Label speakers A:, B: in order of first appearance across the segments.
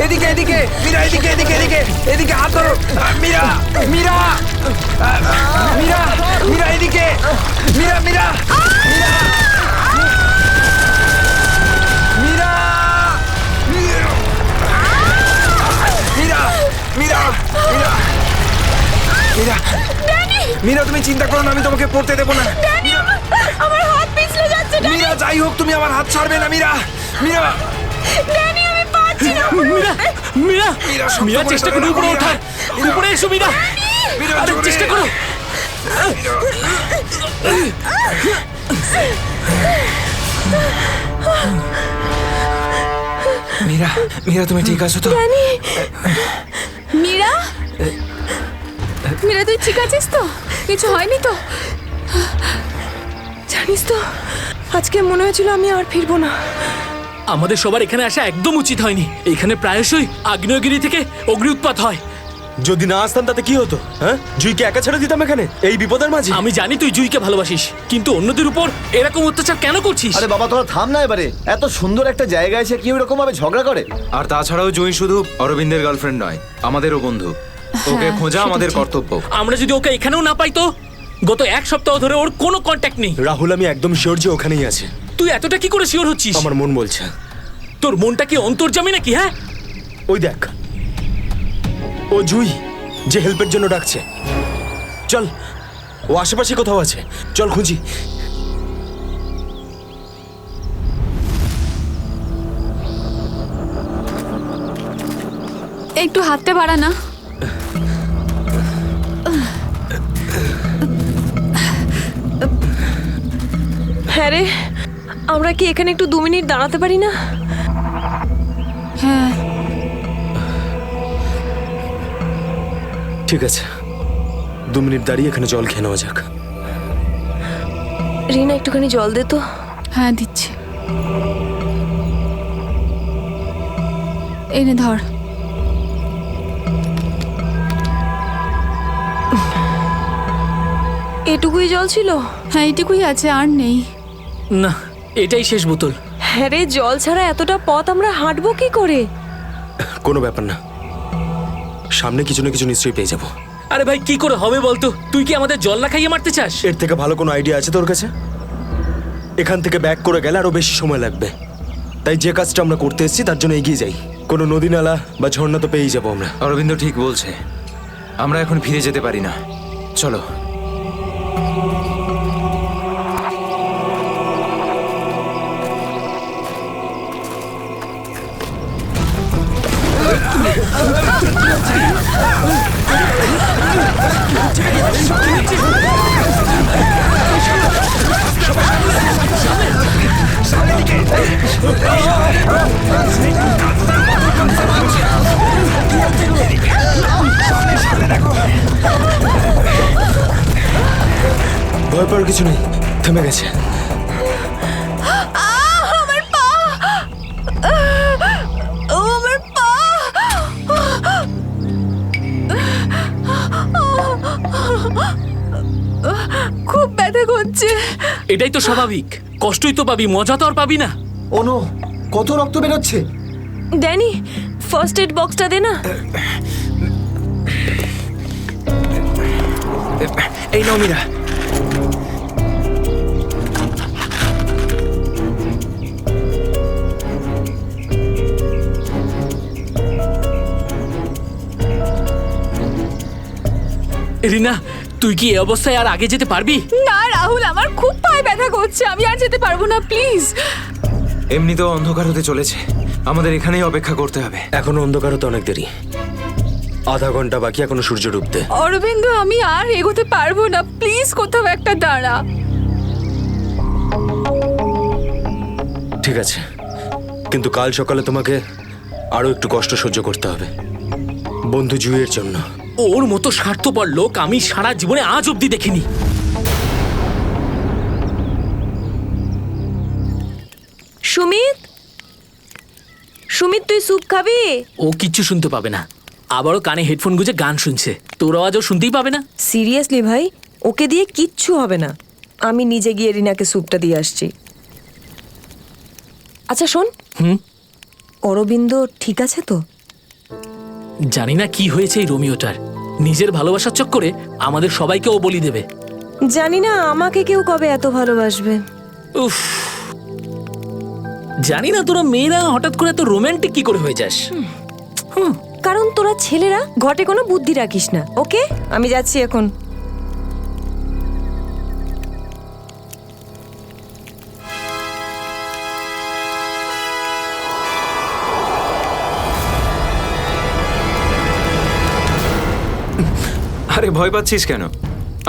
A: এদিকে এদিকে মীরা, এদিকে এদিকে এদিকে এদিকে হাত ধরো। মীরা মীরা মীরা মীরা এদিকে, মীরা মীরা মীরা মীরা মীরা মীরা মীরা মীরা মীরা, তুমি চিন্তা করো না, আমি তোমাকে পড়তে দেবো না।
B: আমার হাত পিছলে যাচ্ছে।
A: মীরা, যাই হোক তুমি আমার হাত ছাড়বে না। মীরা মীরা
B: ড্যানি, আমি পারছি না।
C: মীরা মীরা
A: মীরা, শক্ত
C: মীরা,
A: করে
C: চেষ্টা
A: ধরে
C: করো
A: রাখো,
C: উপরে
A: মীরা।
C: ওঠার। উপরে এসো মীরা,
A: মীরা,
C: আরে
A: জোরে।
C: চেষ্টা করো।
A: মীরা মীরা, তুমি ঠিক আছো তো?
B: ড্যানি, মীরা, মীরা, তুই ঠিক আছিস তো? কিছু হয়নি তো? জানিস তো, আজকে মনে হয়েছিল আমি আর ফিরবো না।
C: আমাদের সবার এখানে আসা একদম উচিত হয়নি। এখানে প্রায়শই আগ্নেয়গিরি থেকে অগ্নি উৎপাত হয়।
D: যদি না আসতাম তাতে কি হতো? হ্যাঁ, জুইকে একা ছেড়ে দিতাম এখানে এই বিপদের মাঝে?
C: আমি জানি তুই জুইকে ভালোবাসিস, কিন্তু অন্যদের উপর এরকম অত্যাচার কেন করছিস?
E: আরে বাবা, তোরা থাম না এবারে। এত সুন্দর একটা জায়গায় এসে কেউ এরকম ভাবে ঝগড়া করে?
A: আর তাছাড়াও জুঁই শুধু অরবিন্দের গার্লফ্রেন্ড নয়, আমাদেরও বন্ধু। ওকে খোঁজা আমাদের কর্তব্য।
C: আমরা যদি ওকে এখানেও না পাই তো? গত এক সপ্তাহ ধরে ওর কোনো কন্ট্যাক্ট নেই।
D: রাহুল, আমি একদম শিওর যে ওখানেই আছে।
C: তুই এতটা কি করে শিওর হচ্ছিস?
D: আমার মন বলছে।
C: তোর মনটা কি অন্তর্যামী নাকি? হ্যাঁ,
D: ওই দেখ, ও জুই যে হেল্পের জন্য ডাকছে। চল, ও আশেপাশে কোথাও আছে, চল খুঁজি।
B: একটু হাতটা বাড়া না।
F: হ্যাঁ রে, আমরা কি এখানে একটু 2 মিনিট দাঁড়াতে পারি না?
B: হ্যাঁ,
D: ঠিক আছে, 2 মিনিট দাঁড়িয়ে এখানে জল খেয়ে নেওয়া যাক।
F: রিনা, একটুখানি জল দে তো।
B: হ্যাঁ দিচ্ছি। এনে ধর।
F: এটুকুই জল ছিল?
B: হ্যাঁ, এইটুকুই আছে, আর নেই।
C: না, এটাই শেষ বোতল।
F: হ্যাঁ রে, জল ছাড়া এতটা পথ আমরা হাঁটবো কি করে?
D: কোনো ব্যাপার না, সামনে কিছু না কিছু নিশ্চয়ই পেয়ে যাবো।
C: আরে ভাই, কি করে হবে বলতো? তুই কি আমাদের জল না খাইয়ে মারতে চাস?
D: এর থেকে ভালো কোনো আইডিয়া আছে তোর কাছে? এখান থেকে ব্যাক করে গেলে আরো বেশি সময় লাগবে। তাই যে কাজটা আমরা করতে এসেছি তার জন্য এগিয়ে যাই। কোনো নদী নালা বা ঝর্ণা তো পেয়েই যাবো আমরা।
A: অরবিন্দ ঠিক বলছে, আমরা এখন ফিরে যেতে পারি না। চলো।
D: ভয় পাওয়ার কিছু নেই, থেমে গেছে।
B: আমার পা, আমার পা। খুব ব্যথা করছে।
C: এটাই তো স্বাভাবিক, কষ্টই তো পাবি, মজা তো আর পাবি না।
E: ও নো, কত রক্ত বেরোচ্ছে।
F: ড্যানি, ফার্স্ট এড বক্সটা দে না।
A: এই নাও মীরা।
C: রিনা, তুই কি এই অবস্থায় আর আগে যেতে পারবি?
B: না রাহুল, আমার খুব পায়ে ব্যথা করছে, আমি আর যেতে পারবো না, প্লিজ।
A: এমনিতেও অন্ধকার হতে চলেছে, আমাদের এখানেই অপেক্ষা করতে হবে।
D: এখনো অন্ধকার হতে অনেক দেরি, আধা ঘন্টা বাকি এখনো সূর্য ডুবতে।
B: অরবিন্দ, আমি আর এগোতে পারবো না, প্লিজ কোথাও একটা দাঁড়া।
D: ঠিক আছে, কিন্তু কাল সকালে তোমাকে আরো একটু কষ্ট সহ্য করতে হবে, বন্ধু জুইয়ের জন্য।
C: ওর মতো স্বার্থপর লোক আমি সারা জীবনে আজ অব্দি দেখিনি।
F: সুমিত, সুমিত, তুই স্যুপ খাবি?
C: ও কিচ্ছু শুনতে পাবে না, আবারও কানে হেডফোন গুঁজে গান শুনছে। তোর আওয়াজও শুনতেই পাবে না।
F: সিরিয়াসলি ভাই, ওকে দিয়ে কিচ্ছু হবে না। আমি নিজে গিয়ে রিনাকে স্যুপটা দিয়ে আসছি। আচ্ছা শোন, অরবিন্দ ঠিক আছে তো?
C: জানি না কি হয়েছে এই রোমিওটার, নিজের ভালোবাসার চক্করে আমাদের সবাইকে ও বলি দেবে।
F: জানি না আমাকে কেউ কবে এত ভালোবাসবে।
C: উফ, জানি না তোরা মেয়েরা হঠাৎ করে এত রোমান্টিক কি করে হয়ে যাস।
F: কারণ তোরা ছেলেরা ঘটে কোনো বুদ্ধি রাখিস না। ওকে, আমি যাচ্ছি এখন।
A: আরে ভয় পাচ্ছিস কেন?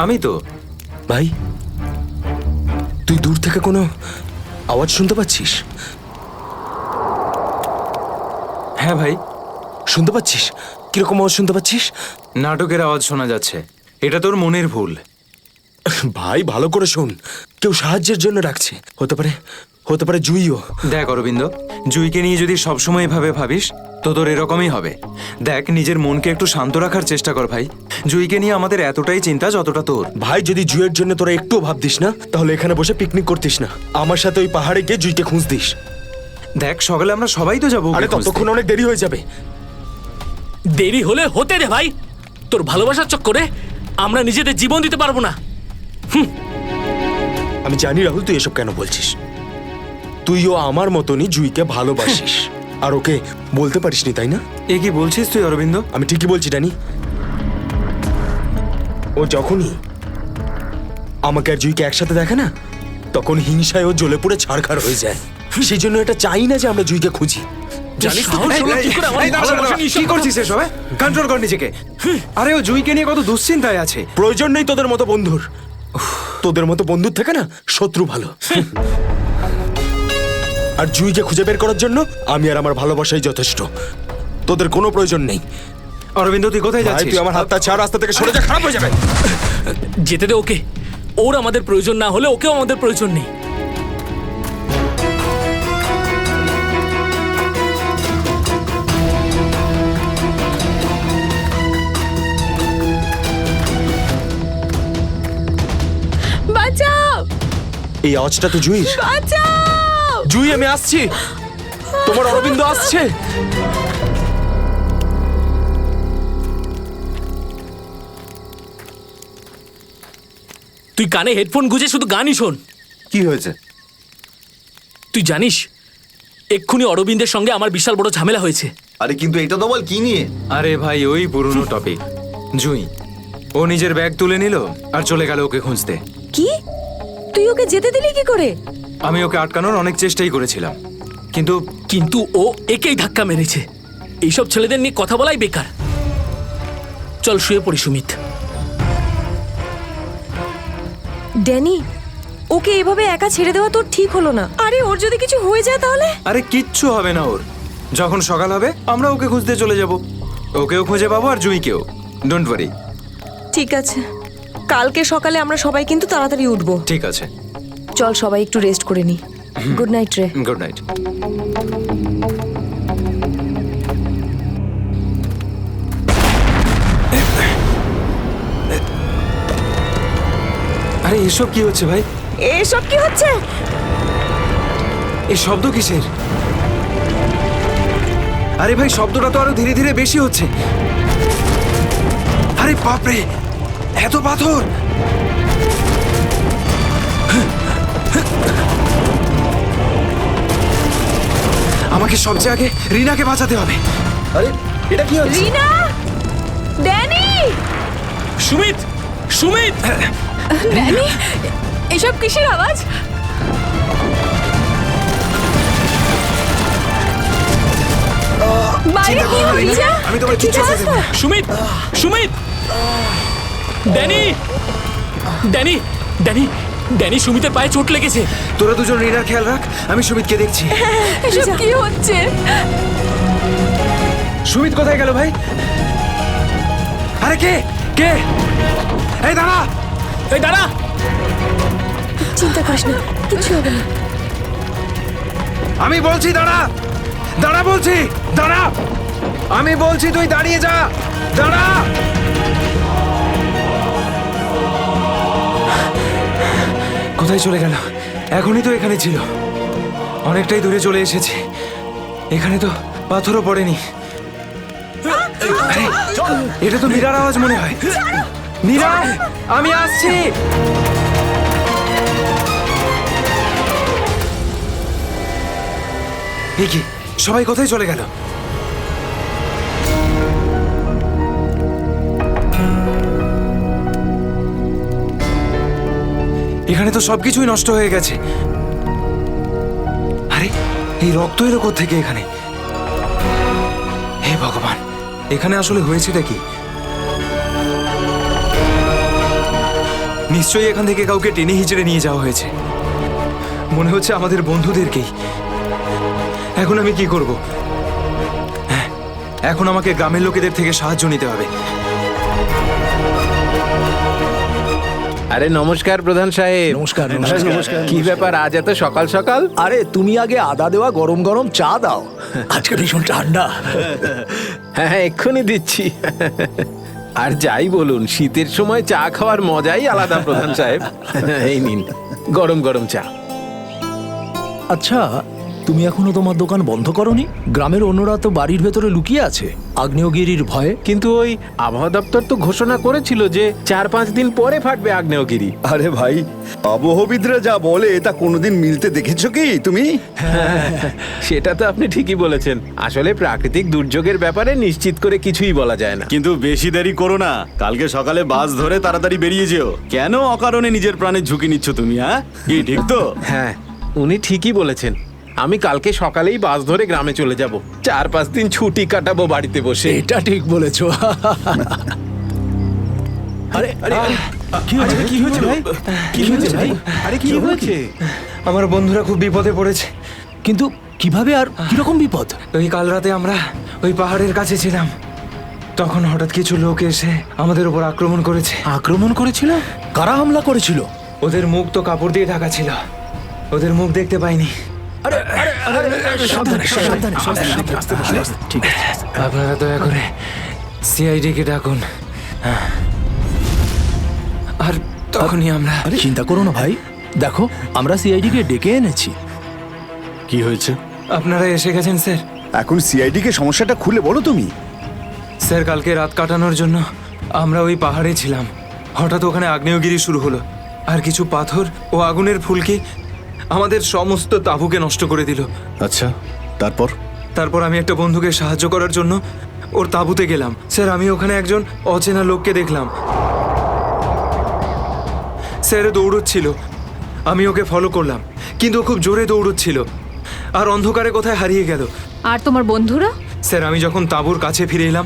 A: আমি তো।
D: ভাই, তুই দূর থেকে কোনো আওয়াজ শুনতে পাচ্ছিস?
A: হ্যাঁ ভাই,
D: শুনতে পাচ্ছিস? কিরকম আওয়াজ শুনতে পাচ্ছিস?
A: নাটকের আওয়াজ শোনা যাচ্ছে। এটা তোর মনের ভুল।
D: ভাই ভালো করে শোন, কেউ সাহায্যের জন্য ডাকছে। হতে পারে জুইও।
A: দেখ অরবিন্দ, জুইকে নিয়ে যদি সবসময় এভাবে ভাবিস তো তোর এরকমই হবে। দেখ, নিজের মনকে একটু শান্ত রাখার চেষ্টা কর ভাই। জুইকে নিয়ে আমাদের এতটাই চিন্তা যতটা তোর।
D: ভাই, যদি জুইয়ের জন্য তোরা একটুও ভাবতিস না, তাহলে এখানে বসে পিকনিক করতিস না। আমার সাথে ওই পাহাড়ে গিয়ে জুইকে খুঁজতিস।
A: দেখ, সকালে আমরা সবাই তো যাবো।
D: আরে ততক্ষণ অনেক দেরি হয়ে যাবে।
C: দেরি হলে হতে দে ভাই, তোর ভালোবাসার চক্করে আমরা নিজেদের জীবন দিতে পারবো না।
D: আমি জানি রাহুল, তুই এসব কেন বলছিস। তুইও আমার মতনই জুইকে ভালোবাসিস, আর ওকে বলতে পারিসনি, তাই না?
A: এ কি বলছিস তুই অরবিন্দ?
D: আমি ঠিকই বলছি ড্যানি। ও যখনই আমাকে আর জুইকে একসাথে দেখে না, তখন হিংসায় ও জ্বলে পুড়ে ছাড়খাড় হয়ে যায়। সেই জন্য এটা চাই না যে আমরা জুইকে খুঁজি।
C: জানিস তো,
A: এই,
C: শোনো,
A: এই,
C: কি করে আমার
A: এই, দাঁড়া,
C: ভালোবাসা
A: দাঁড়া,
C: নিয়ে
A: কি
C: এসব
A: করছিস এসব? কন্ট্রোল কর নিজেকে। আরে ও জুইকে নিয়ে কত দুশ্চিন্তায় আছে।
D: প্রয়োজন নেই তোদের মতো বন্ধুর। তোদের মতো বন্ধুর থেকে না শত্রু ভালো। আর জুইকে খুঁজে বের করার জন্য আমি আর আমার ভালোবাসাই যথেষ্ট। তোদের কোনো প্রয়োজন নেই।
A: অরবিন্দ, তুই কোথায়
D: ভাই,
A: যাচ্ছিস?
D: তুই আমার হাতটা ছাড়, রাস্তা থেকে সরে যা, খারাপ হয়ে যাবে।
C: যেতে দে ওকে। ওর আমাদের প্রয়োজন না হলে ওকেও আমাদের প্রয়োজন নেই।
B: বাঁচাও,
D: এই আওয়াজটা তো জুইর।
B: বাঁচাও।
D: জুই, আমি আসছি। তোমার অরবিন্দ আসছে।
C: তুই কানে হেডফোন গুঁজে শুধু গানই শোন।
E: কি হয়েছে?
C: তুই জানিস এক্ষুনি অরবিন্দের সঙ্গে আমার বিশাল বড় ঝামেলা হয়েছে।
E: আরে কিন্তু এটা তো বল, কি নিয়ে?
A: আরে ভাই, ওই পুরনো টপিক। জুই, ও নিজের ব্যাগ তুলে নিল আর চলে গেল ওকে খুঁজতে।
F: কি? তুই ওকে যেতে দিলি কি করে?
A: আমি ওকে আটকানোর অনেক চেষ্টাই করেছিলাম, কিন্তু
C: ও একেই ধাক্কা মেরেছে। এইসব ছেলেদের নিয়ে কথা বলাই বেকার। চল শুয়ে পড়ি সুমিত।
F: ড্যানি, ওকে এভাবে একা ছেড়ে দেওয়া তোর ঠিক হলো না। আরে ওর যদি কিছু হয়ে যায় তাহলে?
A: আরে কিচ্ছু হবে না ওর। যখন সকাল হবে আমরা ওকে খুঁজতে চলে যাব। ওকেও খুঁজে পাবো আর জুইকেও। Don't worry.
F: ঠিক আছে, কালকে সকালে আমরা সবাই কিন্তু তাড়াতাড়ি উঠবো।
A: ঠিক আছে,
F: চল সবাই একটু রেস্ট করে নি। গুড নাইট রে।
A: Good night. আরে এসব কি হচ্ছে ভাই?
F: এসব কি হচ্ছে?
A: এই শব্দ কিসের? আরে ভাই, শব্দটা তো আরো ধীরে ধীরে বেশি হচ্ছে। আরে বাপরে, এত পাথর! আমাকে সবচেয়ে আগে রিনাকে বাঁচাতে হবে।
E: আরে এটা কি হচ্ছে?
B: রিনা, ড্যানি,
C: সুমিত, সুমিত!
B: ড্যানি, এসব কিসের আওয়াজ? বাইরে কি হচ্ছে?
A: আমি তোমার কিচ্ছু হতে দেব না।
C: Sumit, Sumit! Danny, Danny, Danny, Danny, সুমিতের পায়ে চোট লেগেছে।
A: তোরা দুজন রিনার খেয়াল রাখ, আমি সুমিতকে দেখছি।
B: এসব কি হচ্ছে?
A: সুমিত কোথায় গেল ভাই? আরে কে কে? এই দাঁড়া!
C: এই দাঁড়া!
F: চিন্তা করিস না, কিছু হবে না।
A: আমি বলছি দাঁড়া! দাঁড়া বলছি! দাঁড়া! আমি বলছি তুই দাঁড়িয়ে যা! দাঁড়া! কোথায় চলে গেল? এখনই তো এখানে ছিল। অনেকটাই দূরে চলে এসেছি। এখানে তো পাথরও পড়েনি। এটা তো মীরার আওয়াজ মনে হয়। মীরা, আমি আসছি। এ কি, সবাই কোথায় চলে গেল? এখানে তো সবকিছুই নষ্ট হয়ে গেছে। আরে, এই রক্ত এলো কোত্থেকে এখানে? হে ভগবান, এখানে আসলে হয়েছেটা কি? নিশ্চয়ই এখান থেকে কাউকে টেনে হিচড়ে নিয়ে যাওয়া হয়েছে। মনে হচ্ছে আমাদের বন্ধুদেরকেই। এখন আমি কি করব? হ্যাঁ, এখন আমাকে গ্রামের লোকেদের থেকে সাহায্য নিতে হবে।
G: আরে নমস্কার প্রধান সাহেব।
H: নমস্কার
G: কি ব্যাপার আজ এত সকাল সকাল?
H: আরে তুমি আগে আদা দেওয়া গরম গরম চা দাও, আজকে ভীষণ ঠান্ডা।
G: হ্যাঁ হ্যাঁ, এক্ষুনি দিচ্ছি। আর যাই বলুন, শীতের সময় চা খাওয়ার মজাই আলাদা প্রধান সাহেব। এই নিন গরম গরম চা।
H: আচ্ছা, তুমি এখনো তোমার দোকান বন্ধ করনি? গ্রামের অন্যরা তো বাড়ির ভেতরে লুকিয়ে আছে আগ্নেয়গিরির ভয়ে।
G: কিন্তু ওই আবহাওয়া দপ্তর তো ঘোষণা করেছিল যে 4-5 দিন পরে ফাটবে আগ্নেয়গিরি।
E: আরে ভাই, আবহবিদরা যা বলে তা কোনোদিন মিলতে দেখেছো কি তুমি?
G: সেটা তো আপনি ঠিকই বলেছেন। আসলে প্রাকৃতিক দুর্যোগের ব্যাপারে নিশ্চিত করে কিছুই বলা যায় না।
I: কিন্তু বেশি দেরি করো না, কালকে সকালে বাস ধরে তাড়াতাড়ি বেরিয়ে যেও। কেন অকারণে নিজের প্রাণের ঝুঁকি নিচ্ছ তুমি? হ্যাঁ, কি ঠিক তো?
G: হ্যাঁ, উনি ঠিকই বলেছেন। আমি কালকে সকালেই বাস ধরে গ্রামে চলে যাব। 4-5 দিন ছুটি কাটাবো বাড়িতে বসে।
H: এটা ঠিক বলেছো। আরে আরে আরে, কি হয়েছে? কি হয়েছে ভাই? কি হয়েছে ভাই?
G: আরে কি হয়েছে?
A: আমার বন্ধুরা খুব বিপদে পড়েছে।
H: কিন্তু কিভাবে আর কিরকম বিপদ?
A: ওই কাল রাতে আমরা ওই পাহাড়ের কাছে ছিলাম, তখন হঠাৎ কিছু লোক এসে আমাদের উপর আক্রমণ করেছে।
H: আক্রমণ করেছিল? কারা হামলা করেছিল?
A: ওদের মুখ তো কাপড় দিয়ে ঢাকা ছিল, ওদের মুখ দেখতে পাইনি।
H: সাবধানে সাবধানে সাবধানে, আস্তে আস্তে, ঠিক আছে।
A: আপনারা দয়া করে সিআইডি কে ডাকুন। আর তখনই আমরা
H: আরে চিন্তা করো না ভাই, দেখো আমরা সিআইডি কে ডেকে এনেছি।
I: কি হয়েছে?
A: আপনারা এসে গেছেন স্যার।
E: এখন সিআইডি কে সমস্যাটা খুলে বলো তুমি।
A: স্যার, কালকে রাত কাটানোর জন্য আমরা ওই পাহাড়ে ছিলাম। হঠাৎ ওখানে আগ্নেয়গিরি শুরু হলো, আর কিছু পাথর ও আগুনের ফুলকি আমাদের সমস্ত তাঁবুকে নষ্ট করে দিল।
I: আচ্ছা, তারপর?
A: তারপর আমি একটা বন্ধুকে সাহায্য করার জন্য ওর তাঁবুতে গেলাম। স্যার, আমি ওখানে একজন অচেনা লোককে দেখলাম। স্যার দৌড়চ্ছিল, আমি ওকে ফলো করলাম, কিন্তু ও খুব জোরে দৌড়চ্ছিল আর অন্ধকারে কোথায় হারিয়ে গেল।
B: আর তোমার বন্ধুরা?
A: স্যার, আমি যখন তাঁবুর কাছে ফিরে এলাম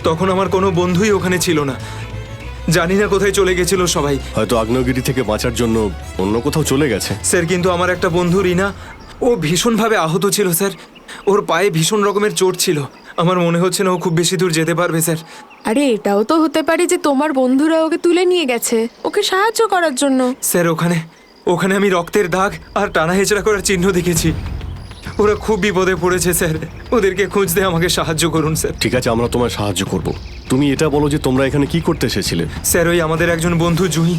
A: তখন আমার কোনো বন্ধুই ওখানে ছিল না। জানি না কোথায় চলে গেছিল সবাই।
I: হয়তো আগ্নেয়গিরি থেকে বাঁচার জন্য অন্য কোথাও চলে গেছে।
A: স্যার, কিন্তু আমার একটা বন্ধু রিনা, ও ভীষণভাবে আহত ছিল স্যার। ওর পায়ে ভীষণ রকমের চোট ছিল। আমার মনে হচ্ছে না ও খুব বেশি দূর যেতে পারবে স্যার।
J: আরে এটাও তো হতে পারে যে তোমার বন্ধুরা ওকে তুলে নিয়ে গেছে ওকে সাহায্য করার জন্য।
A: স্যার, ওখানে আমি রক্তের দাগ আর টানা হেঁচড়া করার চিহ্ন দেখেছি। ওরা খুব বিপদে পড়েছে স্যার, ওদেরকে খুঁজতে আমাকে সাহায্য করুন স্যার।
I: ঠিক আছে, আমরা তোমায় সাহায্য করব। তুমি এটা বলো যে তোমরা এখানে কি করতে এসেছিলে?
A: স্যার, ওই আমাদের একজন বন্ধু জুঁই,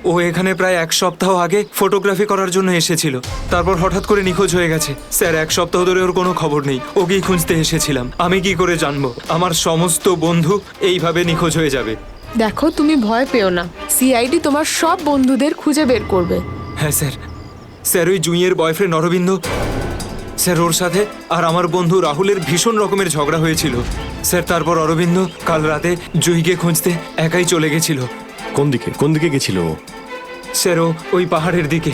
A: ও এখানে প্রায় 1 সপ্তাহ আগে ফটোগ্রাফি করার জন্য এসেছিল। তারপর হঠাৎ করে নিখোঁজ হয়ে গেছে স্যার। 1 সপ্তাহ ধরে ওর কোনো খবর নেই। ওকেই খুঁজতে এসেছিলাম। আমি কি করে জানবো আমার সমস্ত বন্ধু এইভাবে নিখোঁজ হয়ে যাবে?
J: দেখো, তুমি ভয় পেও না, সিআইডি তোমার সব বন্ধুদের খুঁজে বের করবে।
A: হ্যাঁ স্যার। স্যার, ওই জুঁইয়ের বয়ফ্রেন্ড অরবিন্দ স্যার, ওর সাথে আর আমার বন্ধু রাহুলের ভীষণ রকমের ঝগড়া হয়েছিল স্যার। তারপর অরবিন্দ কাল রাতে জুঁইকে খুঁজতে একাই চলে গেছিল।
I: কোন দিকে গেছিল ও?
A: স্যার, ওই পাহাড়ের দিকে।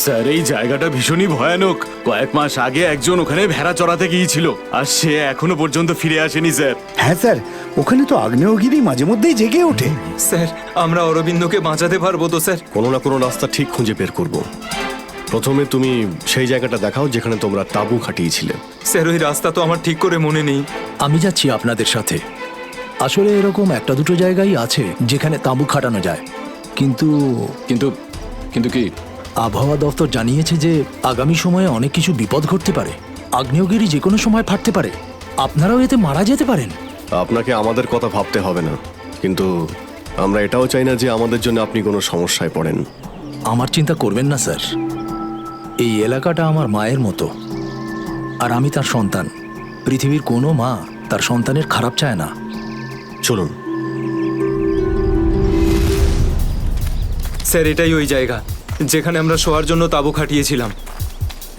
I: স্যার, এই জায়গাটা ভীষণই ভয়ানক। কয়েক মাস আগে একজন ওখানে ভেড়া চড়াতে গিয়েছিল, আর সে এখনো পর্যন্ত ফিরে আসেনি স্যার।
E: হ্যাঁ স্যার, ওখানে তো আগ্নেয়গিরি মাঝে মধ্যেই জেগে ওঠে।
A: স্যার, আমরা অরবিন্দকে বাঁচাতে পারবো তো স্যার?
I: কোনো না কোনো রাস্তা ঠিক খুঁজে বের করব। প্রথমে তুমি সেই জায়গাটা দেখাও যেখানে তোমরা তাঁবু খাটিয়েছিলে।
A: স্যার, ওই রাস্তা তো আমার ঠিক করে মনে নেই।
H: আমি যাচ্ছি আপনাদের সাথে। আসলে এরকম একটা দুটো জায়গায় আছে যেখানে তাঁবু খাটানো যায়, কিন্তু
I: কিন্তু কিন্তু কি?
H: আবহাওয়া দপ্তর জানিয়েছে যে আগামী সময়ে অনেক কিছু বিপদ ঘটতে পারে। আগ্নেয়গিরি যে কোনো সময় ফাটতে পারে, আপনারাও এতে মারা যেতে পারেন।
I: আপনাকে আমাদের কথা ভাবতে হবে না, কিন্তু আমরা এটাও চাই না যে আমাদের জন্য আপনি কোনো সমস্যায় পড়েন।
H: আমার চিন্তা করবেন না স্যার, এই এলাকাটা আমার মায়ের মতো, আর আমি তার সন্তান। পৃথিবীর কোনো মা তার সন্তানের খারাপ চায় না।
D: চলুন।
A: স্যার এটাই ওই জায়গা যেখানে আমরা শোয়ার জন্য তাঁবু খাটিয়েছিলাম।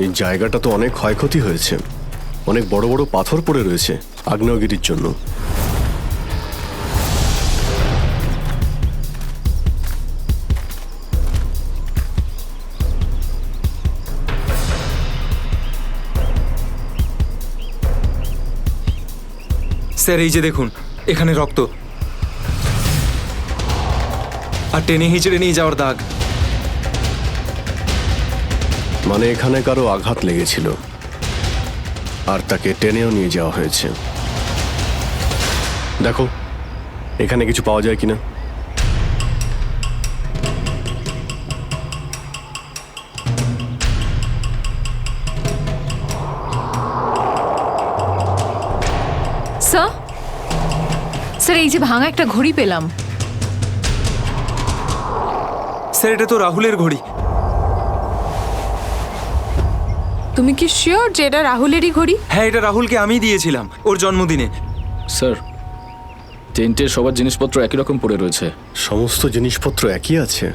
K: এই জায়গাটা তো অনেক ক্ষয়ক্ষতি হয়েছে, অনেক বড় বড় পাথর পড়ে রয়েছে আগ্নেয়গিরির জন্য।
A: স্যার এই যে দেখুন, এখানে রক্ত আর টেনে হিঁচড়ে নিয়ে যাওয়ার দাগ।
K: মানে এখানে কারো আঘাত লেগেছিল আর তাকে টেনেও নিয়ে যাওয়া হয়েছে। দেখো এখানে কিছু পাওয়া যায় কিনা।
B: স্যার স্যার এই যে ভাঙা একটা ঘড়ি পেলাম।
A: স্যার এটা তো রাহুলের ঘড়ি।
J: তুমি কি শিওর যে এটা রাহুলেরই ঘড়ি?
A: হ্যাঁ, এটা রাহুলকে আমি দিয়েছিলাম ওর জন্মদিনে।
C: স্যার টেন্টের সবার জিনিসপত্র একই রকম পড়ে রয়েছে।
K: সমস্ত জিনিসপত্র একই আছে,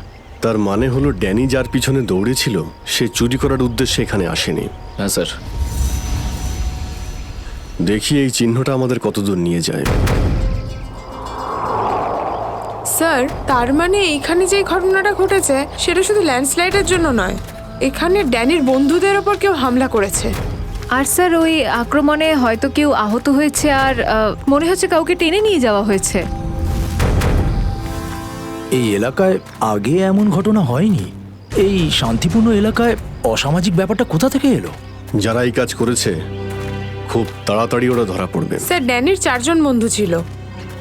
K: তার মানে হলো ড্যানি যার পিছনে দৌড়েছিল সে চুরি করার উদ্দেশ্যে এখানে আসেনি।
C: হ্যাঁ স্যার।
K: দেখি এই চিহ্নটা আমাদের কতদূর নিয়ে যায়।
J: স্যার তার মানে এখানে যে ঘটনাটা ঘটেছে সেটা শুধু ল্যান্ডস্লাইডের জন্য নয়, এখানে ড্যানির বন্ধুদের ওপর কেউ হামলা করেছে।
B: আর স্যার ওই আক্রমণে হয়তো কেউ আহত হয়েছে আর মনে হচ্ছে কাউকে টেনে নিয়ে যাওয়া হয়েছে।
H: এই এলাকায় আগে এমন ঘটনা হয়নি। এই শান্তিপূর্ণ এলাকায় অসামাজিক ব্যাপারটা কোথা থেকে এলো?
K: যারা এই কাজ করেছে খুব তাড়াতাড়ি ওরা ধরা পড়বে।
J: স্যার ড্যানির 4 জন বন্ধু ছিল,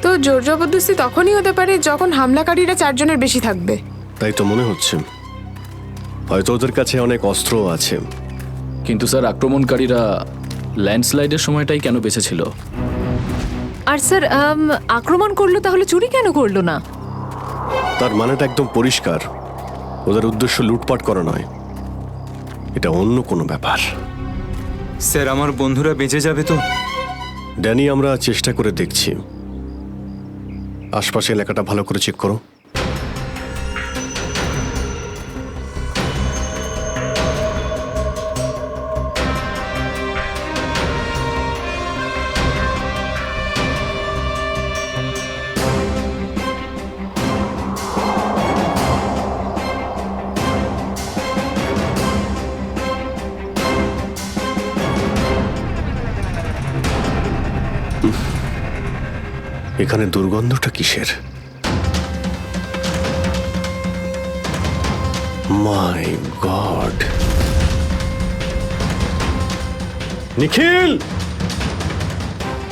J: তো জোর জবরদস্তি তখনই হতে পারে যখন হামলাকারীরা 4 জনের বেশি থাকবে।
K: তাই তো মনে হচ্ছে, হয়তো ওদের কাছে অনেক অস্ত্রও আছে।
C: কিন্তু স্যার আক্রমণকারীরা ল্যান্ডস্লাইডের সময়টাই কেন বেঁচেছিল?
B: আর স্যার আক্রমণ করলো তাহলে চুরি কেন করলো না?
K: তার মানেটা একদম পরিষ্কার, ওদের উদ্দেশ্য লুটপাট করা নয়, এটা অন্য কোনো ব্যাপার।
A: স্যার আমার বন্ধুরা বেঁচে যাবে তো?
K: ড্যানি আমরা চেষ্টা করে দেখছি, আশপাশে এলাকাটা ভালো করে চেক করো। এখানে দুর্গন্ধটা কিসের? মাই গড! নিখিল,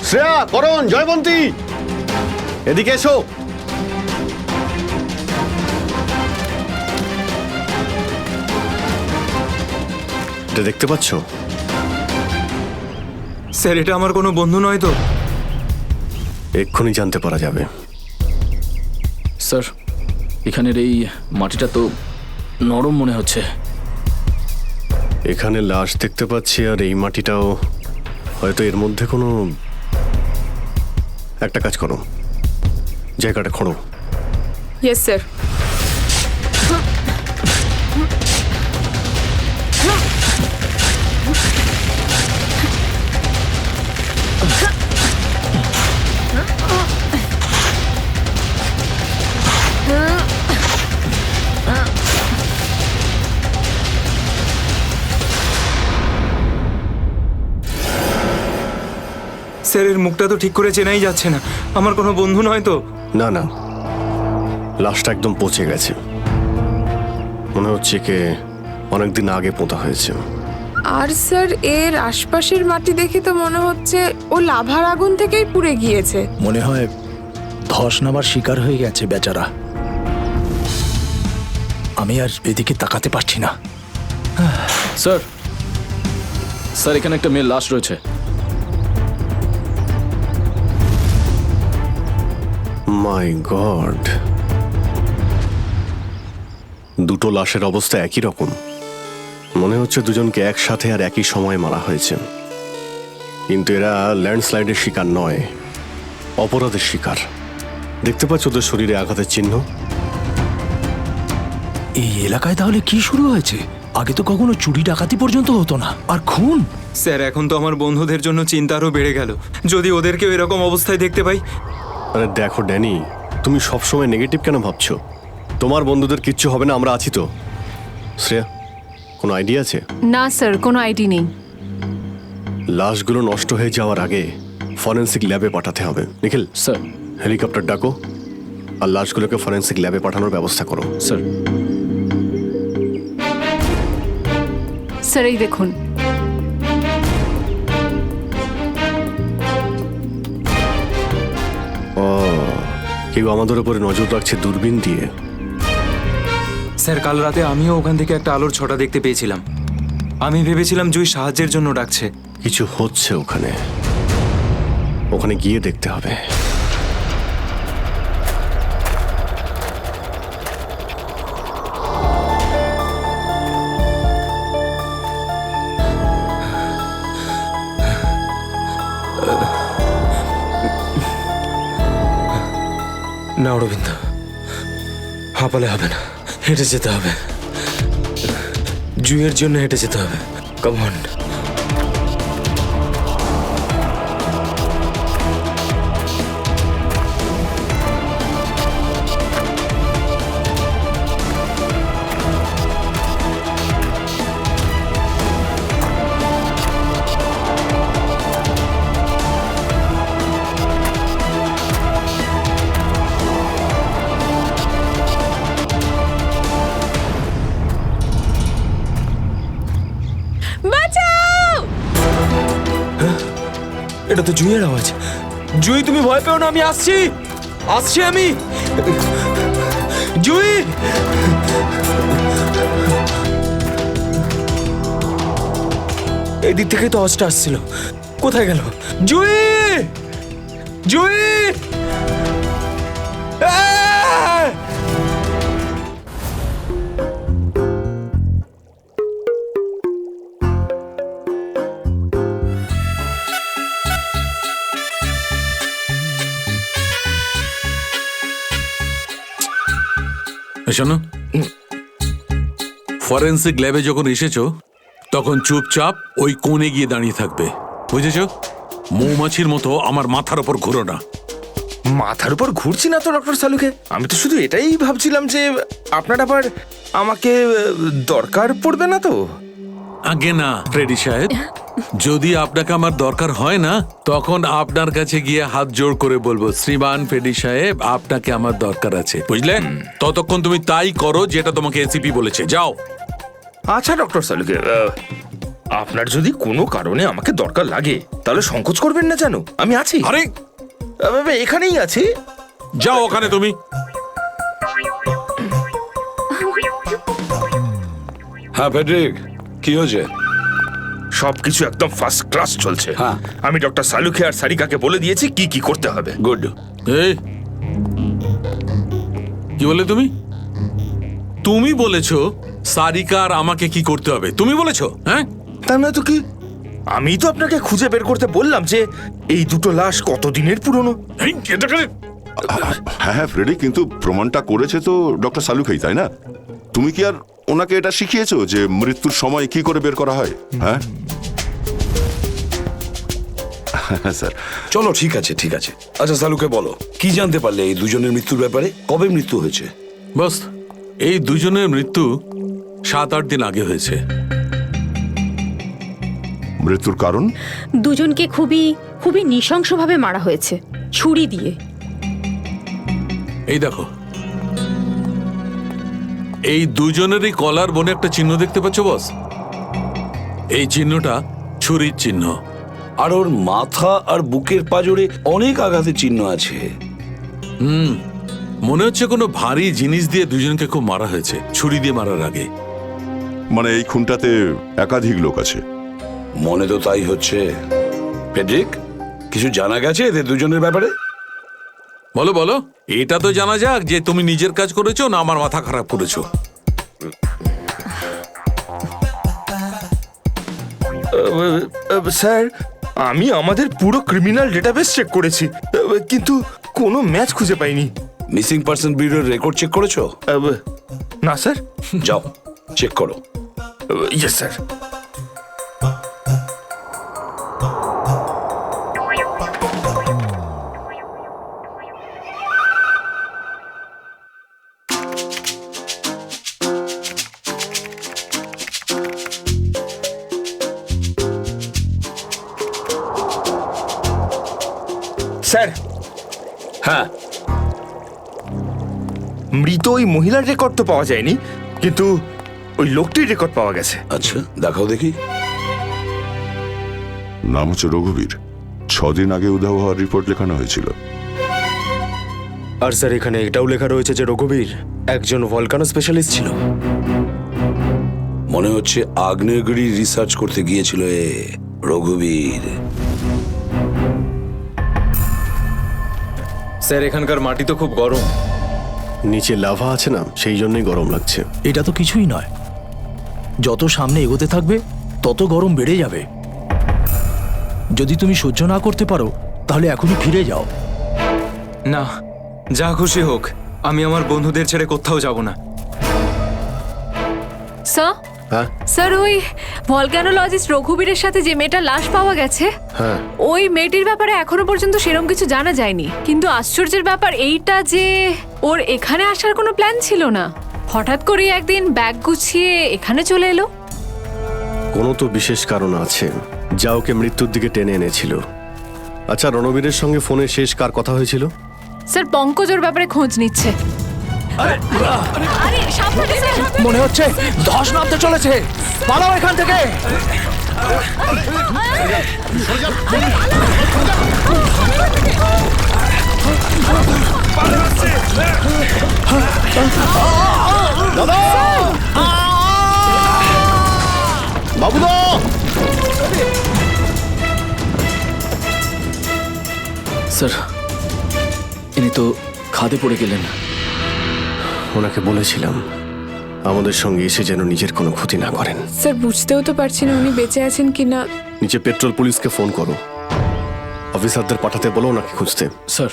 K: শ্রেয়া, করণ, জয়বন্তী, এদিকে এসো। এটা দেখতে পাচ্ছ?
A: স্যার এটা আমার কোনো বন্ধু নয় তো?
K: এক্ষুনি জানতে পারা যাবে।
C: স্যার এখানের এই মাটিটা তো নরম মনে হচ্ছে।
K: এখানে লাশ দেখতে পাচ্ছি আর এই মাটিটাও, হয়তো এর মধ্যে কোনো একটা কাজ করো, জায়গাটা খোঁড়ো।
J: Yes sir.
A: স্যার এর মুখটা তো ঠিক করে চেনাই যাচ্ছে না। আমার কোনো বন্ধু নয় তো?
K: না না, লাশটা একদম পচে গেছে, মনে হচ্ছে কে অনেকদিন আগে পোঁতা হয়েছে।
J: আর স্যার এর আশপাশের মাটি দেখে তো মনে হচ্ছে ও লাভার আগুন থেকেই পুড়ে গিয়েছে।
H: মনে হয় ধস নামার শিকার হয়ে গেছে বেচারা। আমি আর এদিকে তাকাতে পারছি না।
C: স্যার স্যার এখানে একটা মেয়ের লাশ রয়েছে।
K: মাই গড, দুটো লাশের অবস্থা একই রকম, মনে হচ্ছে দুজনকে একসাথে আর একই সময় মারা হয়েছে। কিন্তু এরা ল্যান্ডস্লাইডের শিকার নয়, অপরাধের শিকার। দেখতে পাচ্ছ ওদের শরীরে আঘাতের চিহ্ন?
H: এই এলাকায় তাহলে কি শুরু হয়েছে? আগে তো কখনো চুরি ডাকাতি পর্যন্ত হতো না, আর খুন।
A: স্যার এখন তো আমার বন্ধুদের জন্য চিন্তা আরও বেড়ে গেল। যদি ওদেরকেও এরকম অবস্থায় দেখতে পাই।
K: আরে দেখো ড্যানি, তুমি সবসময় নেগেটিভ কেন ভাবছো? তোমার বন্ধুদের কিচ্ছু হবে না, আমরা আছি তো। শ্রেয়া, কোনো আইডিয়া আছে?
B: না স্যার, কোনো আইডি নেই।
K: লাশগুলো নষ্ট হয়ে যাওয়ার আগে ফরেন্সিক ল্যাবে পাঠাতে হবে। নিখিল
C: স্যার।
K: হেলিকপ্টার ডাকো আর লাশগুলোকে ফরেন্সিক ল্যাবে পাঠানোর ব্যবস্থা করো।
C: স্যার।
B: স্যার এই দেখুন।
K: ও, কেউ আমাদের উপরে নজর রাখছে দূরবীন দিয়ে।
A: স্যার কাল রাতে আমিও ওখান থেকে একটা আলোর ছটা দেখতে পেয়েছিলাম। আমি ভেবেছিলাম জুই সাহায্যের জন্য ডাকছে।
K: কিছু হচ্ছে ওখানে, ওখানে গিয়ে দেখতে হবে।
D: না অরবিন্দ, হাঁপালে হবে না, হেঁটে যেতে হবে। জুইয়ের জন্য হেঁটে যেতে হবে। Come on. এটা তো জুইয়ের আওয়াজ। জুই তুমি ভয় পেও না, আমি আসছি, আসছি আমি। জুই, এই দিক থেকে তো আওয়াজটা আসছিল, কোথায় গেল? জুই, জুই, আহ!
L: শোনো, ফরেন্সিক ল্যাবে যখন এসেছো তখন চুপচাপ ওই কোণে গিয়ে দাঁড়িয়ে থাকবে, বুঝেছো? মৌমাছির মতো আমার মাথার উপর ঘুরো না।
D: মাথার উপর ঘুরছি না তো ডক্টর সালুকে, আমি তো শুধু এটাই ভাবছিলাম যে আপনার আবার আমাকে দরকার পড়বে না তো।
L: আগে না ফ্রেডি সাহেব, যদি আপনাকে আমার দরকার হয় না তখন আপনার কাছে গিয়ে হাত জোড় করে বলবো, শ্রীমান ফ্রেডি সাহেব আপনাকে আমার দরকার আছে, বুঝলে? ততক্ষণ তুমি তাই করো যেটা তোমাকে এসিপি বলেছে, যাও।
D: আচ্ছা ডক্টর সালুকে, আপনার যদি কোনো কারণে আমাকে দরকার লাগে তাহলে সংকোচ করবেন না, জানো আমি আছি।
L: আরে
D: এখানেই আছি,
L: যাও ওখানে তুমি।
M: হ্যাঁ ফেডরিক, কি হয়েছে?
D: সবকিছু একদম ফার্স্ট ক্লাস চলছে।
M: হ্যাঁ।
D: আমি ডক্টর সালুকে আর সারিকাকে বলে দিয়েছি কি কি করতে হবে।
M: গুড।
L: এই কি বলে তুমি? তুমি বলেছো সারিকা আর আমাকে কি করতে হবে? তুমি বলেছো? হ্যাঁ,
D: তা না তো কি, আমি তো আপনাকে খুঁজে বের করতে বললাম যে এই দুটো লাশ কতদিনের পুরনো।
N: হ্যাঁ হ্যাঁ ফ্রেডি, কিন্তু প্রমাণটা করেছে তো ডক্টর সালুকেই, তাই না? তুমি কি আর ওনাকে এটা শিখিয়েছো যে মৃত্যুর সময় কি করে বের করা হয়? হ্যাঁ স্যার।
M: চলো ঠিক আছে, ঠিক আছে। আচ্ছা সালুকে বলো, কি জানতে পারলে এই দুজনের মৃত্যুর ব্যাপারে? কবে মৃত্যু হয়েছে?
L: বস, এই দুজনের মৃত্যু 7-8 দিন আগে হয়েছে।
N: মৃত্যুর কারণ?
O: দুজনকে খুবই খুবই নৃশংসভাবে মারা হয়েছে, ছুরি দিয়ে।
L: এই দেখো, এই দুজনেরই কলার বনে একটা চিহ্ন দেখতে পাচ্ছ বস? এই চিহ্নটা ছুরির চিহ্ন।
M: আর ওর মাথা আর বুকের পাঁজরে অনেক আঘাতের চিহ্ন আছে।
L: মনে হচ্ছে কোনো ভারী জিনিস দিয়ে দুজনকে খুব মারা হয়েছে, ছুরি দিয়ে মারার আগে।
N: মানে এই খুনটাতে একাধিক লোক আছে?
M: মনে তো তাই হচ্ছে। ফেডরিক, কিছু জানা গেছে এদের দুজনের ব্যাপারে?
L: বলো বলো, এটা তো জানা যাক যে তুমি নিজের কাজ করেছো না আমার মাথা খারাপ করেছো।
D: স্যার, আমি আমাদের পুরো ক্রিমিনাল ডেটাবেস চেক করেছি, কিন্তু কোনো ম্যাচ খুঁজে পাইনি।
M: মিসিং পার্সন ব্যুরোর রেকর্ড চেক করেছো?
D: না স্যার।
M: যাও চেক করো।
D: Yes sir. স্যার,
M: হ্যাঁ,
D: মৃত ওই মহিলার রেকর্ড তো পাওয়া যায়নি, কিন্তু ওই লোকটির রেকর্ড পাওয়া গেছে।
M: আচ্ছা দেখাও দেখি।
N: নাম হচ্ছে রঘুবীর। 6 দিন আগে উধাও হওয়ার রিপোর্ট লেখানো হয়েছিল।
D: আর স্যার এখানে এটাও লেখা রয়েছে যে রঘুবীর একজন ভলকানো স্পেশালিস্ট ছিল।
M: মনে হচ্ছে আগ্নেয়গিরি রিসার্চ করতে গিয়েছিল রঘুবীর।
A: স্যার এখানকার মাটি তো খুব গরম।
K: নিচে লাভা আছে না, সেই জন্যই গরম লাগছে।
H: এটা তো কিছুই নয়, যত সামনে এগোতে থাকবে তত গরম বেড়ে যাবে। যদি তুমি সহ্য না করতে পারো তাহলে এখনই ফিরে যাও।
A: না, যা খুশি হোক, আমি আমার বন্ধুদের ছেড়ে কোথাও যাব না।
B: স্যার,
K: হ্যাঁ
B: স্যার ওই ভলক্যানোলজিস্ট রঘুবীরের সাথে যে মেয়েটার লাশ পাওয়া গেছে,
K: হ্যাঁ,
B: ওই মেয়েটির ব্যাপারে এখনো পর্যন্ত সেরকম কিছু জানা যায়নি। কিন্তু আশ্চর্যের ব্যাপার এইটা যে ওর এখানে আসার কোনো প্ল্যান ছিল না, হঠাৎ করে একদিন ব্যাগ গুছিয়ে এখানে চলে এলো।
K: কোনো তো বিশেষ কারণ আছে যা ওকে মৃত্যুর দিকে টেনে এনেছিল। আচ্ছা, রণবীরের সঙ্গে ফোনে শেষ কার কথা হয়েছিল?
B: স্যার পঙ্কজ ওর ব্যাপারে খোঁজ নিচ্ছে। আরে সাবধানে স্যার।
H: মনে হচ্ছে ধস নামতে চলেছে, পালাও এখান থেকে।
K: বাবুদা,
C: স্যার ইনি তো খাদে পড়ে গেলেন।
K: ওনাকে বলেছিলাম আমাদের সঙ্গে এসে যেন নিজের কোনো ক্ষতি না করেন।
J: স্যার বুঝতেও তো পারছি না উনি বেঁচে আছেন কিনা।
K: নিচে পেট্রোল পুলিশকে ফোন করো, অফিসারদের পাঠাতে বলো ওনাকে খুঁজতে।
C: স্যার,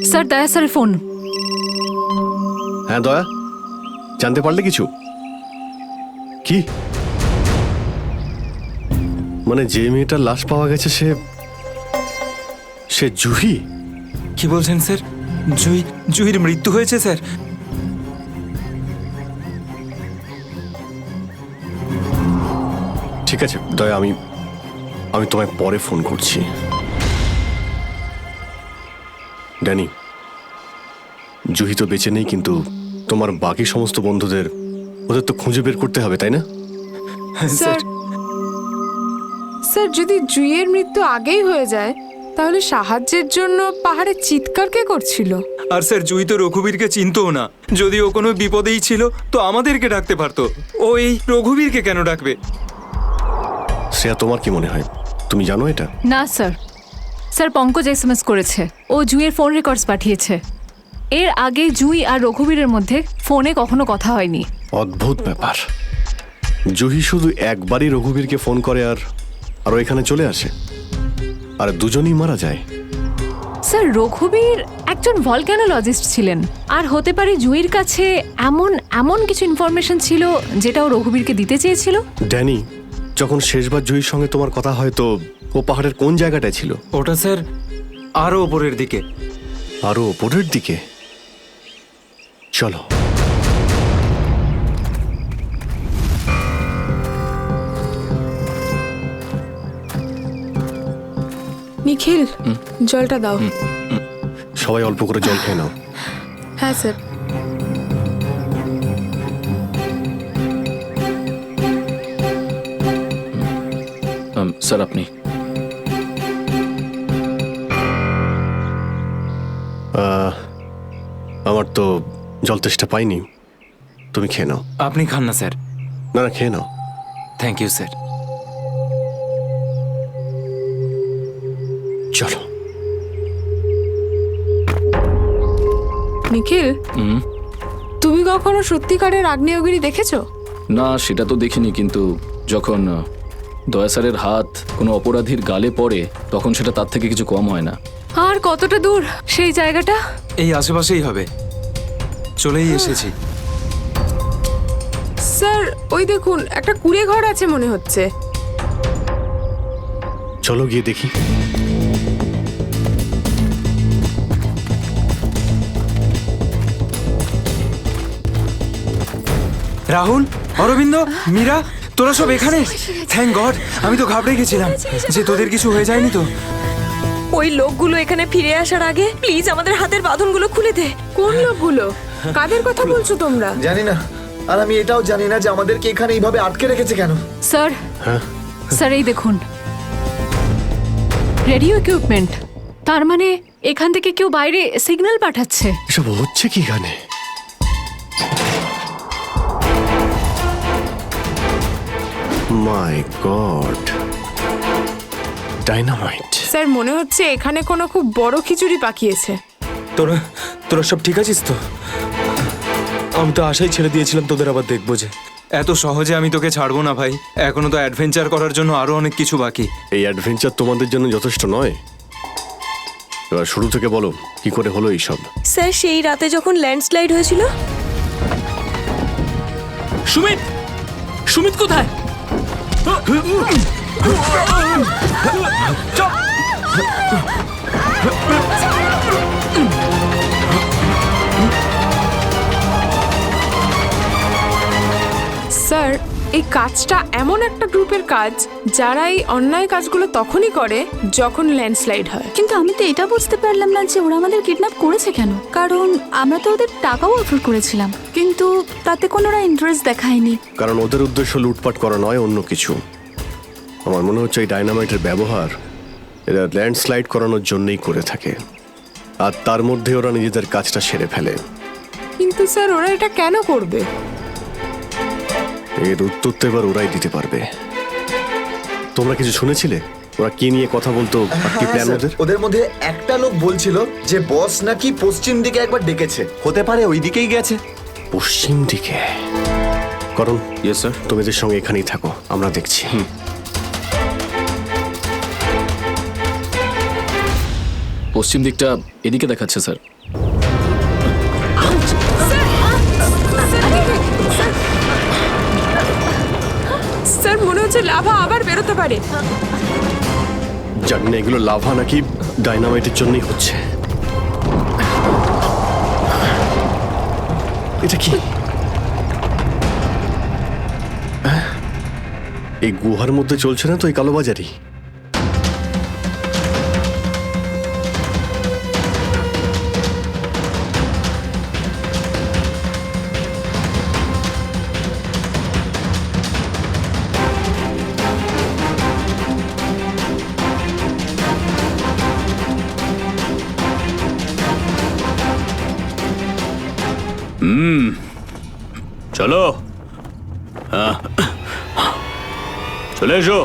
B: স্যার দয়া স্যারের ফোন।
K: হ্যাঁ দয়া, জানতে পারলে কিছু? কি মানে যে মেয়েটার লাশ পাওয়া গেছে সে জুহি?
A: কি বলছেন স্যার? জুহির মৃত্যু হয়েছে স্যার?
K: ঠিক আছে দয়া, আমি তোমায় পরে ফোন করছি। ড্যানি, জুহি তো বেঁচে নেই, কিন্তু তোমার বাকি সমস্ত বন্ধুদের ওদের তো খুঁজে বের করতে হবে, তাই না?
J: স্যার, স্যার যদি জুইয়ের মৃত্যু আগেই হয়ে যায় তাহলে সাহায্যের জন্য পাহাড়ে চিৎকার কে করছিল?
A: আর স্যার জুই তো রঘুবীরকে চিনতও না। যদি ও কোনো বিপদেই ছিল তো আমাদেরকে ডাকতে পারতো। ও এই রঘুবীরকে কেন ডাকবে?
K: শ্রেয়া, তোমার কি মনে হয়? তুমি জানো এটা?
B: না স্যার, স্যার পঙ্কজ এসএমএস করেছে, ও জুইয়ের ফোন রেকর্ডস পাঠিয়েছে। এর আগে জুই আর রঘুবীরের মধ্যে ফোনে কখনো কথা হয়নি।
K: অদ্ভুত ব্যাপার, জুহি শুধু একবারই রঘুবীরকে ফোন করে আর ও এখানে চলে আসে, আর দুজনই মারা যায়।
B: স্যার রঘুবীর একজন ভলক্যানোলজিস্ট ছিলেন, আর হতে পারে জুইয়ের কাছে এমন কিছু ইনফরমেশন ছিল যেটা ও রঘুবীরকে দিতে চেয়েছিল।
K: ড্যানি, যখন শেষবার জুহির সঙ্গে তোমার কথা হয় তো ও পাহাড়ের কোন জায়গাটায় ছিল?
A: ওটা স্যার আরো ওপরের দিকে।
K: আরো ওপরের দিকে? চলো।
J: নিখিল, জলটা দাও।
K: সবাই অল্প করে জল খেয়ে নাও।
J: হ্যাঁ স্যার।
C: স্যার আপনি?
K: আমার তো জল তেষ্টা পাইনি, তুমি খেয়ে নাও।
A: আপনি খান না স্যার।
K: না না, খেয়ে নাও।
A: Thank you sir.
K: চলো।
J: নিখিল, তুমি কখনো সত্যিকারের আগ্নেয়গিরি দেখেছো?
C: না, সেটা তো দেখিনি, কিন্তু
P: যখন দয়া স্যারের হাত কোনো অপরাধীর গালে পড়ে তখন সেটা তার থেকে কিছু কম হয় না।
B: আর কতটা দূর সেই জায়গাটা?
A: এই আশেপাশেই হবে, চলেই এসেছি।
J: স্যার ওই দেখুন একটা কুঁড়ে ঘর আছে মনে হচ্ছে।
K: চলো গিয়ে দেখি।
A: রাহুল, অরবিন্দ, মীরা, তোরা সব এখানে? থ্যাংক গড, আমি তো ঘাবড়ে গেছিলাম যে তোদের কিছু হয়ে যায়নি তো।
F: ওই লোকগুলো এখানে ফিরে আসার আগে প্লিজ আমাদের হাতের বাঁধনগুলো খুলে দে।
J: কোন লোকগুলো? কাদের কথা বলছো তোমরা?
Q: জানি না, আর আমি এটাও জানি না যে আমাদেরকে এখানে এইভাবে আটকে রেখেছে কেন।
B: স্যার, স্যার এই দেখুন রেডিও ইকুইপমেন্ট। তার মানে এখান থেকে কেউ বাইরে সিগন্যাল পাঠাচ্ছে।
K: এসব হচ্ছে কি এখানে? মাই গড, ডাইনামাইট।
J: স্যার মনে হচ্ছে এখানে কোনো খুব বড় খিচুড়ি পাকিয়েছে।
D: তোরা তোরা সব ঠিক আছিস তো? আমি তো আশাই ছেড়ে দিয়েছিলাম তোদের আবার দেখবো যে।
A: এত সহজে আমি তোকে ছাড়বো না ভাই, এখনো তো অ্যাডভেঞ্চার করার জন্য আরো অনেক কিছু বাকি।
K: এই অ্যাডভেঞ্চার তোমাদের জন্য যথেষ্ট নয়? এবার শুরু থেকে বলো কি করে হলো এইসব।
F: স্যার সেই রাতে যখন ল্যান্ডস্লাইড হয়েছিল।
C: সুমিত, সুমিত কোথায়?
J: স্যার এই কাজটা এমন একটা গ্রুপের কাজ যারা এই অন্যায় কাজগুলো তখনই করে যখন ল্যান্ডস্লাইড হয়।
O: কিন্তু আমি তো এটা বুঝতে পারলাম না যে ওরা আমাদের কিডন্যাপ করেছে কেন। কারণ আমরা তো ওদের টাকাও অফার করেছিলাম, কিন্তু তাতে কোনো ইন্টারেস্ট দেখায়নি।
K: কারণ ওদের উদ্দেশ্য লুটপাট করা নয়, অন্য কিছু। আমার মনে হচ্ছে এই ডাইনামাইটের ব্যবহার এরা ল্যান্ডস্লাইড করানোর জন্যই করে থাকে, আর তার মধ্যে ওরা নিজেদের কাজটা সেরে ফেলে।
J: কিন্তু স্যার ওরা এটা কেন করবে?
K: এর উত্তর তো এবার ওরাই দিতে পারবে। তোমরা কিছু শুনেছিলে ওরা কি নিয়ে কথা বলতো? কি প্ল্যান ওদের?
Q: ওদের মধ্যে একটা লোক বলছিল যে বস নাকি পশ্চিম দিকে একবার ডেকেছে, হতে পারে ওই দিকেই গেছে।
K: পশ্চিম দিকে? করণ, ইয়েস স্যার, তুমি এদের সঙ্গে এখানেই থাকো, আমরা দেখছি।
P: পশ্চিম দিকটা এদিকে দেখাচ্ছে স্যার।
J: স্যার মনে হচ্ছে লাভা আবার বেরোতে পারে।
K: জানি না এগুলো লাভা নাকি ডাইনামাইটের জন্যই হচ্ছে। এটা কি? এই গুহার মধ্যে চলছে না তো এই কালোবাজারি?
I: চলো, চলে এসো।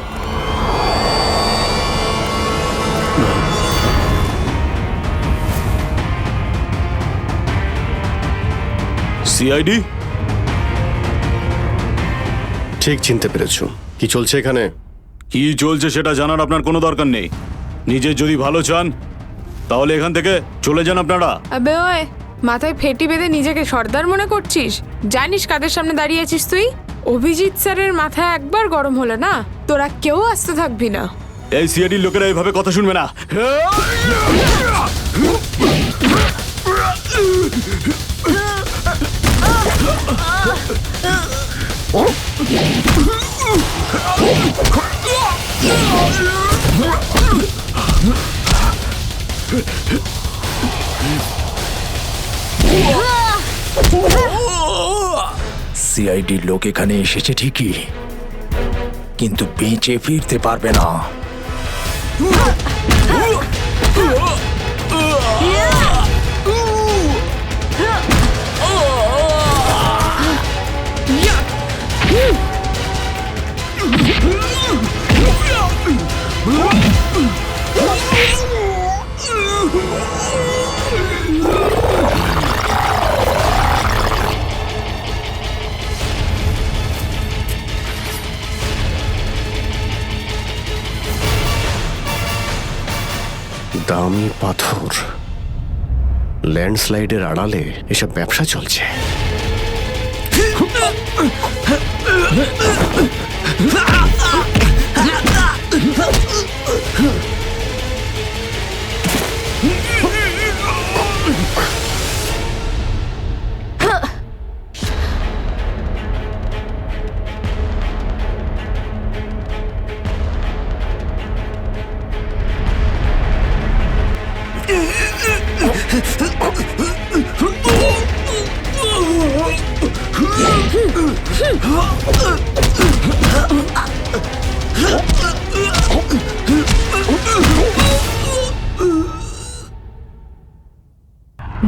I: সিআইডি?
K: ঠিক চিনতে পেরেছো। কি চলছে এখানে?
I: কি চলছে সেটা জানার আপনার কোনো দরকার নেই। নিজের যদি ভালো চান তাহলে এখান থেকে চলে যান আপনারা।
J: আবে ওই, মাথায় ফেটি বেঁধে নিজেকে সর্দার মনে করছিস? জানিস কাদের সামনে দাঁড়িয়ে আছিস তুই? অভিজিৎ স্যারের মাথায় একবার গরম হলো না, তোরা কেউ আসতে থাকবি না।
I: এই সিআইডির লোকেরা এইভাবে কথা শুনবে না।
H: সিআইডির লোক এখানে এসেছে ঠিকই, কিন্তু বেঁচে ফিরতে পারবে না।
K: দামি পাথর, ল্যান্ডস্লাইডের আড়ালে এসব ব্যবসা চলছে।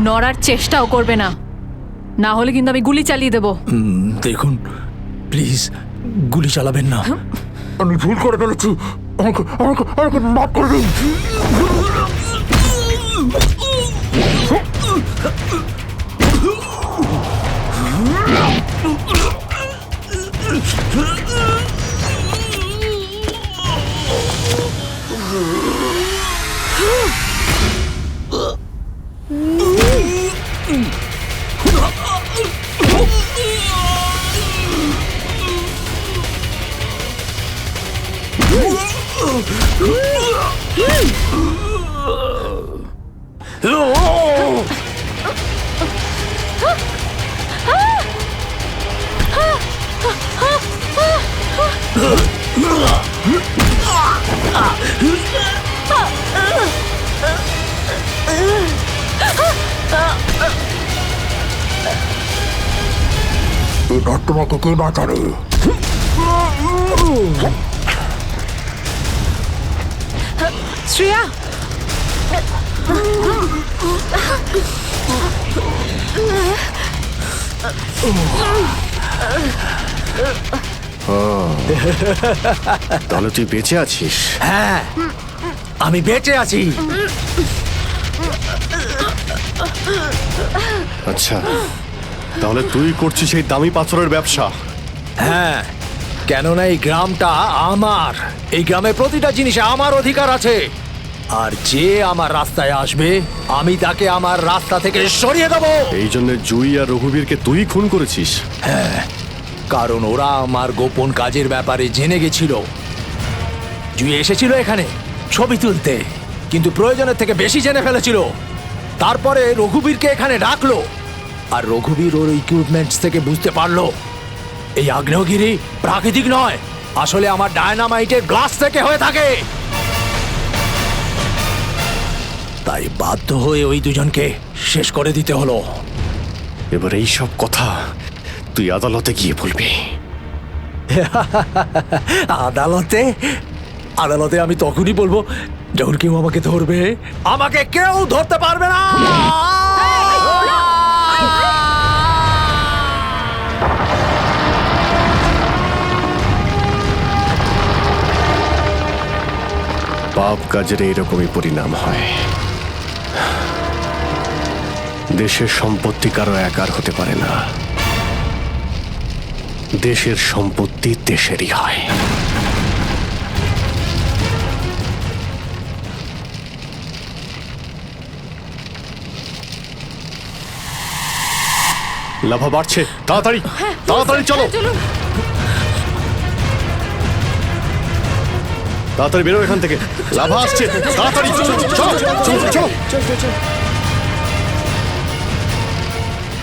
B: নড়ার চেষ্টাও করবে না, না হলে কিন্তু আমি গুলি চালিয়ে দেবো।
H: দেখুন প্লিজ গুলি চালাবেন না, আমি ভুল করে ফেলেছি, আমাকে আমাকে আমাকে মাফ করে দিন। এবার তোমাকে কে বাঁচাবে?
B: শ্রেয়া,
K: তাহলে তুই বেঁচে আছিস?
H: হ্যাঁ আমি বেঁচে আছি।
K: আচ্ছা, তাহলে তুই করছিস এই দামি পাথরের ব্যবসা?
H: হ্যাঁ, কেননা এই গ্রামটা আমার, এই গ্রামে প্রতিটা জিনিসে আমার অধিকার আছে, আর যে আমার রাস্তায় আসবে আমি তাকে আমার রাস্তা থেকে সরিয়ে দেবো।
K: এই জন্য জুই আর রঘুবীরকে তুই খুন করেছিস?
H: হ্যাঁ, কারণ ওরা আমার গোপন কাজের ব্যাপারে জেনে গেছিল। জুই এসেছিল এখানে ছবি তুলতে, কিন্তু প্রয়োজনের থেকে বেশি জেনে ফেলেছিল। তারপরে রঘুবীরকে এখানে ডাকলো, আর রঘুবীর ওর ইকুইপমেন্টস থেকে বুঝতে পারলো এই আগ্নেয়গিরি প্রাকৃতিক নয়, আসলে আমার ডায়নামাইটের গ্লাস থেকে হয়ে থাকে। তাই বাধ্য হয়ে ওই দুজনকে শেষ করে দিতে হলো।
K: এবার এই সব কথা তুই আদালতে গিয়ে বলবি।
H: আদালতে? আদালতে আমি তখনই বলবো যখন কেউ আমাকে ধরবে। আমাকে কেউ ধরতে পারবে না।
K: পাপ কাজের এইরকমই পরিণাম হয়। দেশের সম্পত্তি কারো একার হতে পারে না, দেশের সম্পত্তি দেশেরই হয়। লাভা বাড়ছে, তাড়াতাড়ি তাড়াতাড়ি চলো, তাড়াতাড়ি বেরো এখান থেকে, লাভা আসছে, তাড়াতাড়ি চলো চলো চলো চলো,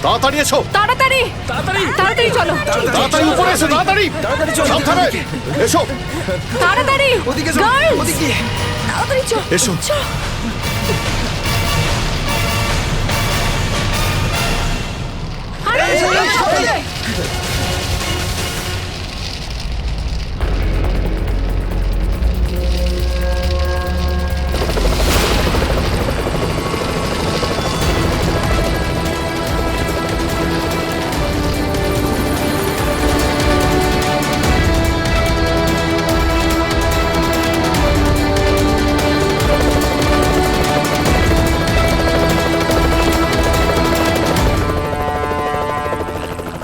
K: তাড়াতাড়ি এসো,
B: তাড়াতাড়ি তাড়াতাড়ি তাড়াতাড়ি চলো,
K: তাড়াতাড়ি উপরে এসো, তাড়াতাড়ি সাবধানে এসো,
B: তাড়াতাড়ি ওদিকে চলো, ওদিকে তাড়াতাড়ি চলো,
K: এসো।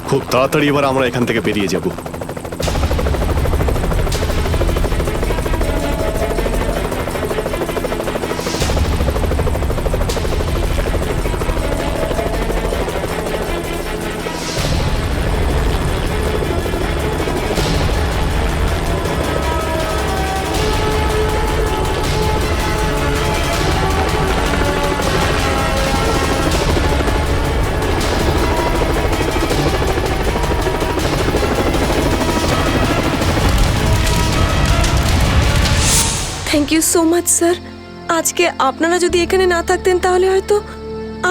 K: খুব তাড়াতাড়ি এবার আমরা এখান থেকে বেরিয়ে যাব।
F: So much sir. আজকে আপনারা যদি এখানে না থাকতেন তাহলে হয়তো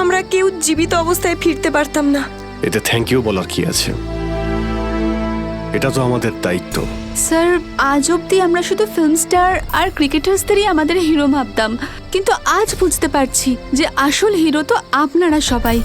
F: আমরা কেউ জীবিত অবস্থায় ফিরতে পারতাম না।
K: এতে থ্যাংক ইউ বলার কি আছে? এটা তো আমাদের দায়িত্ব।
O: স্যার, আজ অবধি আমরা শুধু ফিল্ম স্টার আর ক্রিকেটার্সদেরই আমাদের হিরো ভাবতাম, কিন্তু আজ বুঝতে পারছি যে আসল হিরো তো আপনারা সবাই।